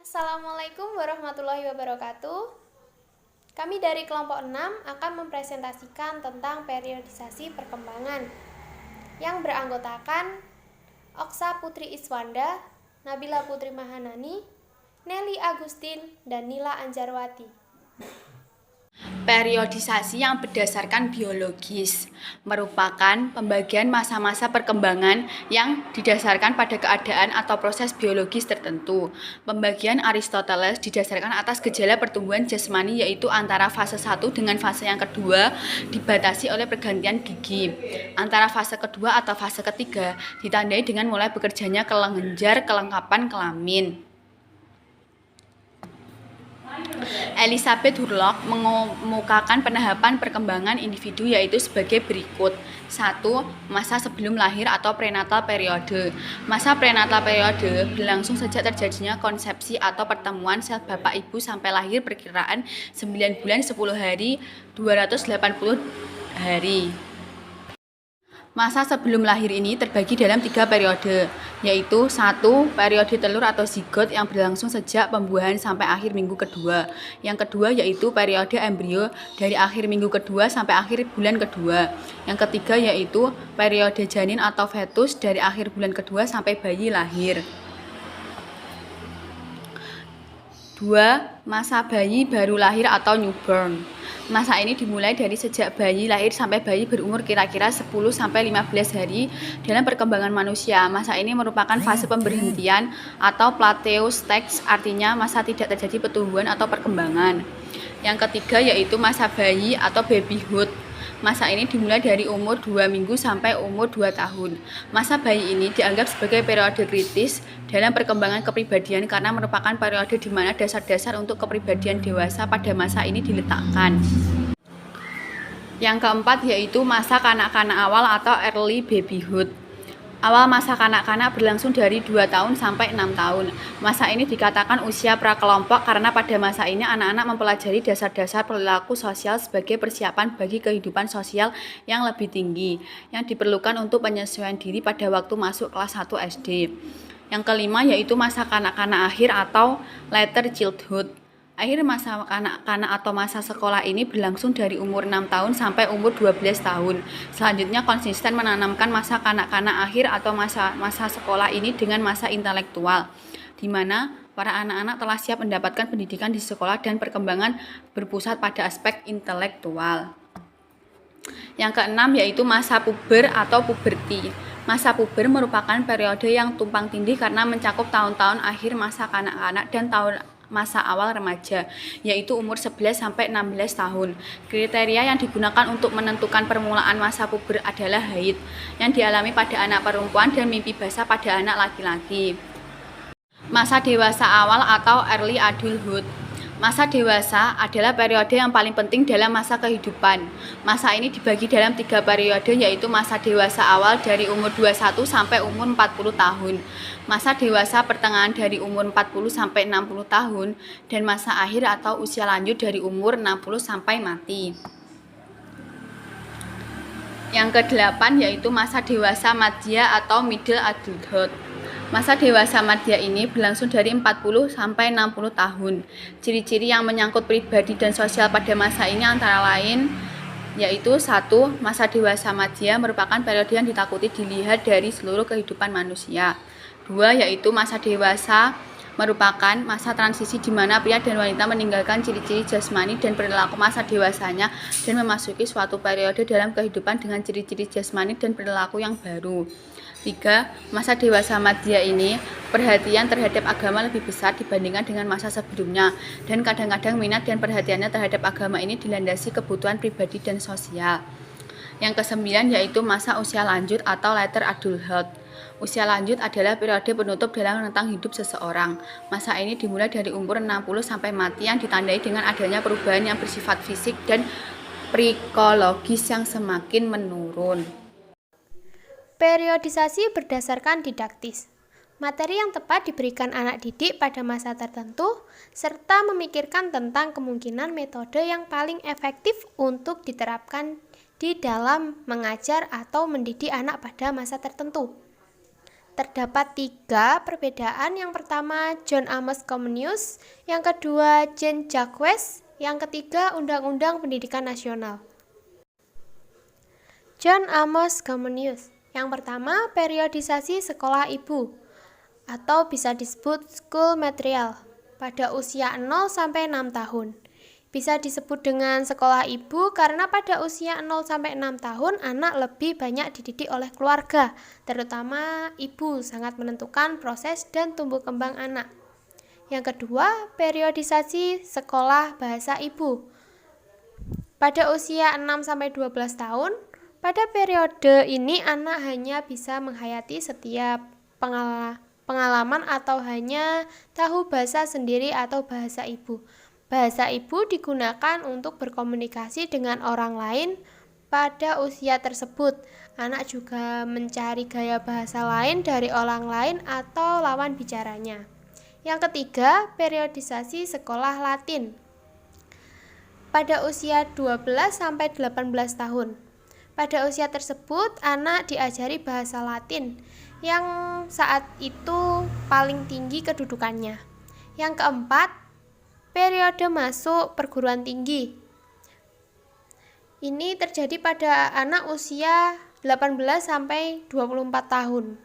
Assalamualaikum warahmatullahi wabarakatuh. Kami dari kelompok 6 akan mempresentasikan tentang periodisasi perkembangan yang beranggotakan Oksa Putri Iswanda, Nabila Putri Mahanani, Nelly Agustin, dan Nila Anjarwati. Periodisasi yang berdasarkan biologis merupakan pembagian masa-masa perkembangan yang didasarkan pada keadaan atau proses biologis tertentu. Pembagian Aristoteles didasarkan atas gejala pertumbuhan jasmani, yaitu antara fase 1 dengan fase yang kedua dibatasi oleh pergantian gigi. Antara fase kedua atau fase ketiga ditandai dengan mulai bekerjanya kelenjar kelengkapan kelamin. Elizabeth Hurlock mengemukakan penahapan perkembangan individu yaitu sebagai berikut. 1. Masa sebelum lahir atau prenatal periode. Masa prenatal periode berlangsung sejak terjadinya konsepsi atau pertemuan sel bapak ibu sampai lahir perkiraan 9 bulan 10 hari 280 hari. Masa sebelum lahir ini terbagi dalam 3 periode, yaitu 1. Periode telur atau zigot yang berlangsung sejak pembuahan sampai akhir minggu kedua. Yang kedua yaitu periode embrio dari akhir minggu kedua sampai akhir bulan kedua. Yang ketiga yaitu periode janin atau fetus dari akhir bulan kedua sampai bayi lahir. 2. Masa bayi baru lahir atau newborn. Masa ini dimulai dari sejak bayi lahir sampai bayi berumur kira-kira 10-15 hari dalam perkembangan manusia. Masa ini merupakan fase pemberhentian atau plateau stage, artinya masa tidak terjadi pertumbuhan atau perkembangan. Yang ketiga yaitu masa bayi atau babyhood. Masa ini dimulai dari umur 2 minggu sampai umur 2 tahun. Masa bayi ini dianggap sebagai periode kritis dalam perkembangan kepribadian karena merupakan periode di mana dasar-dasar untuk kepribadian dewasa pada masa ini diletakkan. Yang keempat yaitu masa kanak-kanak awal atau early babyhood. Awal masa kanak-kanak berlangsung dari 2 tahun sampai 6 tahun. Masa ini dikatakan usia prakelompok karena pada masa ini anak-anak mempelajari dasar-dasar perilaku sosial sebagai persiapan bagi kehidupan sosial yang lebih tinggi, yang diperlukan untuk penyesuaian diri pada waktu masuk kelas 1 SD. Yang kelima yaitu masa kanak-kanak akhir atau later childhood. Akhir masa kanak-kanak atau masa sekolah ini berlangsung dari umur 6 tahun sampai umur 12 tahun. Selanjutnya konsisten menanamkan masa kanak-kanak akhir atau masa sekolah ini dengan masa intelektual, di mana para anak-anak telah siap mendapatkan pendidikan di sekolah dan perkembangan berpusat pada aspek intelektual. Yang keenam yaitu masa puber atau puberti. Masa puber merupakan periode yang tumpang tindih karena mencakup tahun-tahun akhir masa kanak-kanak dan masa awal remaja, yaitu umur 11 sampai 16 tahun. Kriteria yang digunakan untuk menentukan permulaan masa puber adalah haid yang dialami pada anak perempuan dan mimpi basah pada anak laki-laki. Masa dewasa awal atau early adulthood. Masa dewasa adalah periode yang paling penting dalam masa kehidupan. Masa ini dibagi dalam 3 periode, yaitu masa dewasa awal dari umur 21 sampai umur 40 tahun, masa dewasa pertengahan dari umur 40 sampai 60 tahun, dan masa akhir atau usia lanjut dari umur 60 sampai mati. Yang ke-8 yaitu masa dewasa madya atau middle adulthood. Masa dewasa madya ini berlangsung dari 40 sampai 60 tahun. Ciri-ciri yang menyangkut pribadi dan sosial pada masa ini antara lain yaitu 1. Masa dewasa madya merupakan periode yang ditakuti dilihat dari seluruh kehidupan manusia. 2. Yaitu masa dewasa merupakan masa transisi di mana pria dan wanita meninggalkan ciri-ciri jasmani dan perilaku masa dewasanya dan memasuki suatu periode dalam kehidupan dengan ciri-ciri jasmani dan perilaku yang baru. 3. Masa dewasa madya ini perhatian terhadap agama lebih besar dibandingkan dengan masa sebelumnya, dan kadang-kadang minat dan perhatiannya terhadap agama ini dilandasi kebutuhan pribadi dan sosial. Yang ke-9 yaitu masa usia lanjut atau later adulthood. Usia lanjut adalah periode penutup dalam rentang hidup seseorang. Masa ini dimulai dari umur 60 sampai mati yang ditandai dengan adanya perubahan yang bersifat fisik dan psikologis yang semakin menurun. Periodisasi berdasarkan didaktis. Materi yang tepat diberikan anak didik pada masa tertentu, serta memikirkan tentang kemungkinan metode yang paling efektif untuk diterapkan di dalam mengajar atau mendidik anak pada masa tertentu. terdapat 3 perbedaan. Yang pertama, John Amos Comenius, yang kedua, Jean-Jacques, yang ketiga, Undang-Undang Pendidikan Nasional. John Amos Comenius. Yang pertama, periodisasi sekolah ibu atau bisa disebut school material pada usia 0 sampai 6 tahun. Bisa disebut dengan sekolah ibu karena pada usia 0 sampai 6 tahun anak lebih banyak dididik oleh keluarga, terutama ibu sangat menentukan proses dan tumbuh kembang anak. Yang kedua, periodisasi sekolah bahasa ibu. Pada usia 6 sampai 12 tahun, pada periode ini anak hanya bisa menghayati setiap pengalaman atau hanya tahu bahasa sendiri atau bahasa ibu. Bahasa ibu digunakan untuk berkomunikasi dengan orang lain. Pada usia tersebut, anak juga mencari gaya bahasa lain dari orang lain atau lawan bicaranya. Yang ketiga, periodisasi sekolah Latin. Pada usia 12 sampai 18 tahun. Pada usia tersebut, anak diajari bahasa Latin yang saat itu paling tinggi kedudukannya. Yang keempat, periode masuk perguruan tinggi. Ini terjadi pada anak usia 18 sampai 24 tahun.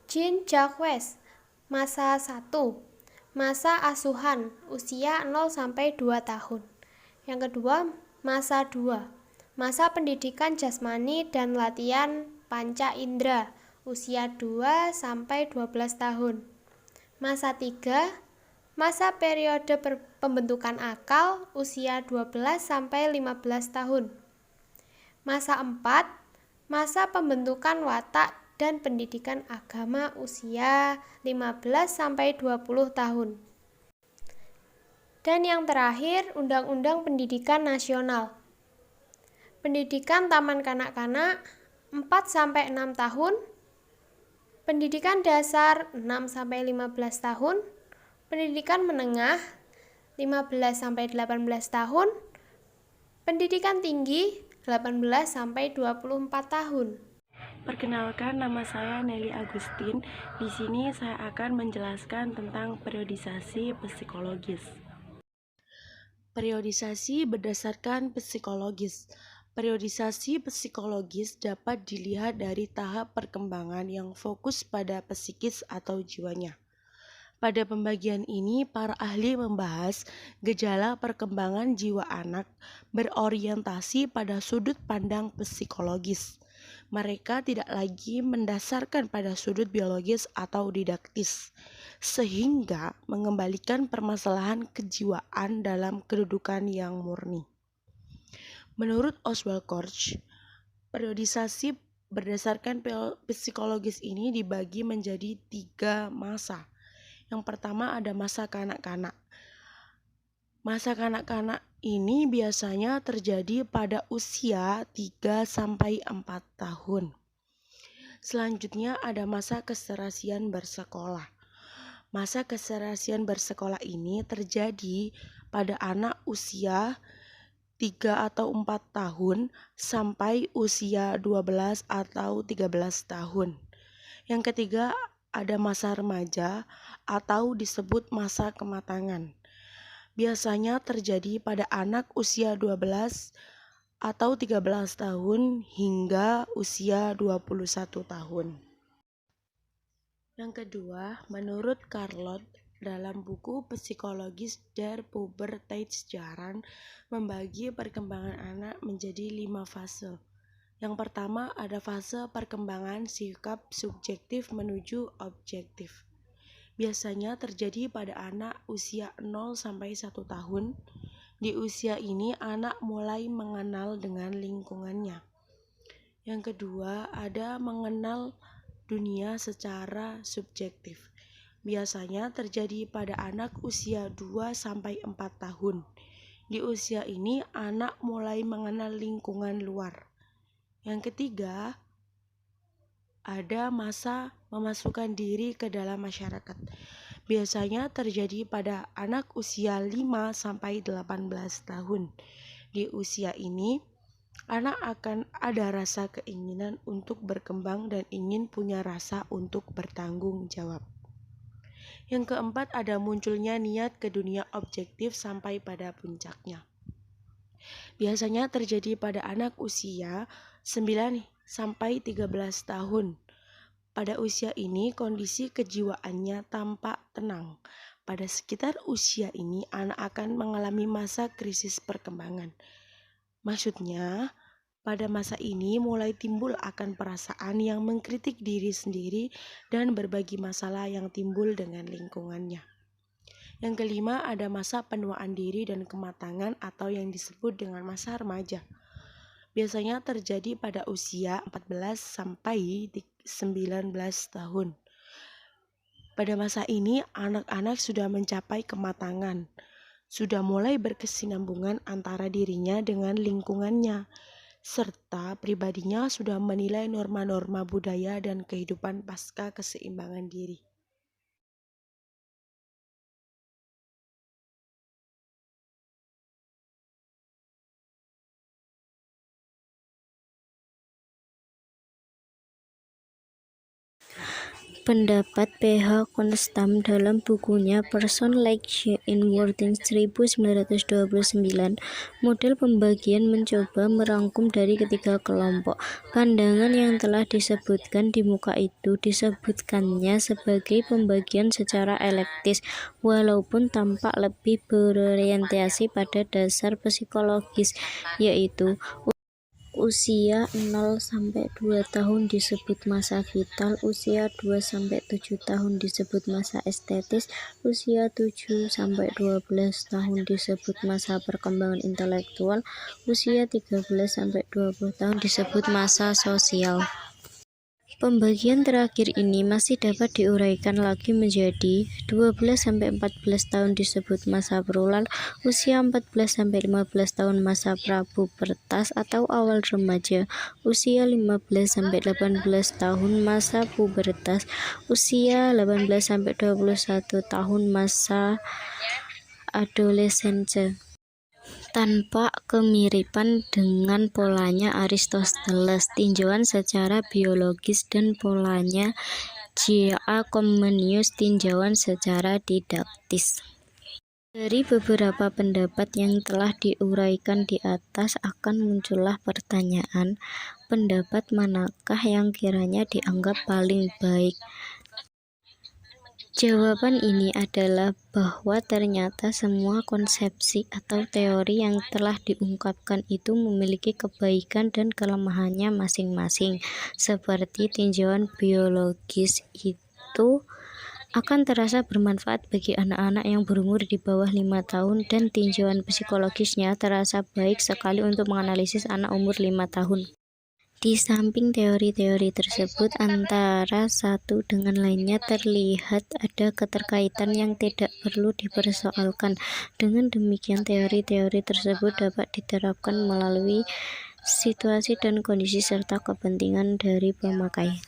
Jean-Jacques, masa 1, masa asuhan, usia 0 sampai 2 tahun. Yang kedua, masa 2, masa pendidikan jasmani dan latihan panca indera, usia 2 sampai 12 tahun. Masa 3, masa periode pembentukan akal, usia 12 sampai 15 tahun. Masa 4, masa pembentukan watak dan pendidikan agama, usia 15 sampai 20 tahun. Dan yang terakhir, Undang-Undang Pendidikan Nasional. Pendidikan taman kanak-kanak 4 sampai 6 tahun. Pendidikan dasar 6 sampai 15 tahun. Pendidikan menengah 15 sampai 18 tahun. Pendidikan tinggi 18 sampai 24 tahun. Perkenalkan, nama saya Nelly Agustin. Di sini saya akan menjelaskan tentang periodisasi psikologis. Periodisasi berdasarkan psikologis. Periodisasi psikologis dapat dilihat dari tahap perkembangan yang fokus pada psikis atau jiwanya. Pada pembagian ini, para ahli membahas gejala perkembangan jiwa anak berorientasi pada sudut pandang psikologis. Mereka tidak lagi mendasarkan pada sudut biologis atau didaktis, sehingga mengembalikan permasalahan kejiwaan dalam kedudukan yang murni. Menurut Oswald Koch, periodisasi berdasarkan psikologis ini dibagi menjadi 3 masa. Yang pertama ada masa kanak-kanak. Masa kanak-kanak ini biasanya terjadi pada usia 3 sampai 4 tahun. Selanjutnya ada masa keserasian bersekolah. Masa keserasian bersekolah ini terjadi pada anak usia 3 atau 4 tahun sampai usia 12 atau 13 tahun. Yang ketiga ada masa remaja atau disebut masa kematangan. Biasanya terjadi pada anak usia 12 atau 13 tahun hingga usia 21 tahun. Yang kedua, menurut Carlot dalam buku Psikologis der Pubertätsjahren membagi perkembangan anak menjadi 5 fase. Yang pertama ada fase perkembangan sikap subjektif menuju objektif. Biasanya terjadi pada anak usia 0 sampai 1 tahun. Di usia ini anak mulai mengenal dengan lingkungannya. Yang kedua ada mengenal dunia secara subjektif. Biasanya terjadi pada anak usia 2 sampai 4 tahun. Di usia ini anak mulai mengenal lingkungan luar. Yang ketiga, ada masa memasukkan diri ke dalam masyarakat. Biasanya terjadi pada anak usia 5 sampai 18 tahun. Di usia ini, Anak akan ada rasa keinginan untuk berkembang dan ingin punya rasa untuk bertanggung jawab. Yang keempat, ada munculnya niat ke dunia objektif sampai pada puncaknya. Biasanya terjadi pada anak usia 9 sampai 13 tahun. Pada usia ini kondisi kejiwaannya tampak tenang. Pada sekitar usia ini anak akan mengalami masa krisis perkembangan. Maksudnya, pada masa ini mulai timbul akan perasaan yang mengkritik diri sendiri dan berbagi masalah yang timbul dengan lingkungannya. Yang kelima, ada masa penuaan diri dan kematangan atau yang disebut dengan masa remaja. Biasanya terjadi pada usia 14 sampai 19 tahun. Pada masa ini, anak-anak sudah mencapai kematangan, sudah mulai berkesinambungan antara dirinya dengan lingkungannya, serta pribadinya sudah menilai norma-norma budaya dan kehidupan pasca keseimbangan diri. Pendapat PH Konstam dalam bukunya Person Like You in Wording 1929, model pembagian mencoba merangkum dari ketiga kelompok pandangan yang telah disebutkan di muka itu. Disebutkannya sebagai pembagian secara elektis, walaupun tampak lebih berorientasi pada dasar psikologis, yaitu usia 0-2 tahun disebut masa vital, usia 2-7 tahun disebut masa estetis, usia 7-12 tahun disebut masa perkembangan intelektual, usia 13-20 tahun disebut masa sosial. Pembagian terakhir ini masih dapat diuraikan lagi menjadi 12-14 tahun disebut masa prolal, usia 14-15 tahun masa prapubertas atau awal remaja, usia 15-18 tahun masa pubertas, usia 18-21 tahun masa adolescense. Tanpa kemiripan dengan polanya Aristoteles, tinjauan secara biologis, dan polanya J.A. Comenius, tinjauan secara didaktis. Dari beberapa pendapat yang telah diuraikan di atas akan muncullah pertanyaan, pendapat manakah yang kiranya dianggap paling baik? Jawaban ini adalah bahwa ternyata semua konsepsi atau teori yang telah diungkapkan itu memiliki kebaikan dan kelemahannya masing-masing. Seperti tinjauan biologis itu akan terasa bermanfaat bagi anak-anak yang berumur di bawah 5 tahun dan tinjauan psikologisnya terasa baik sekali untuk menganalisis anak umur 5 tahun. Di samping teori-teori tersebut, antara satu dengan lainnya terlihat ada keterkaitan yang tidak perlu dipersoalkan. Dengan demikian, teori-teori tersebut dapat diterapkan melalui situasi dan kondisi serta kepentingan dari pemakai.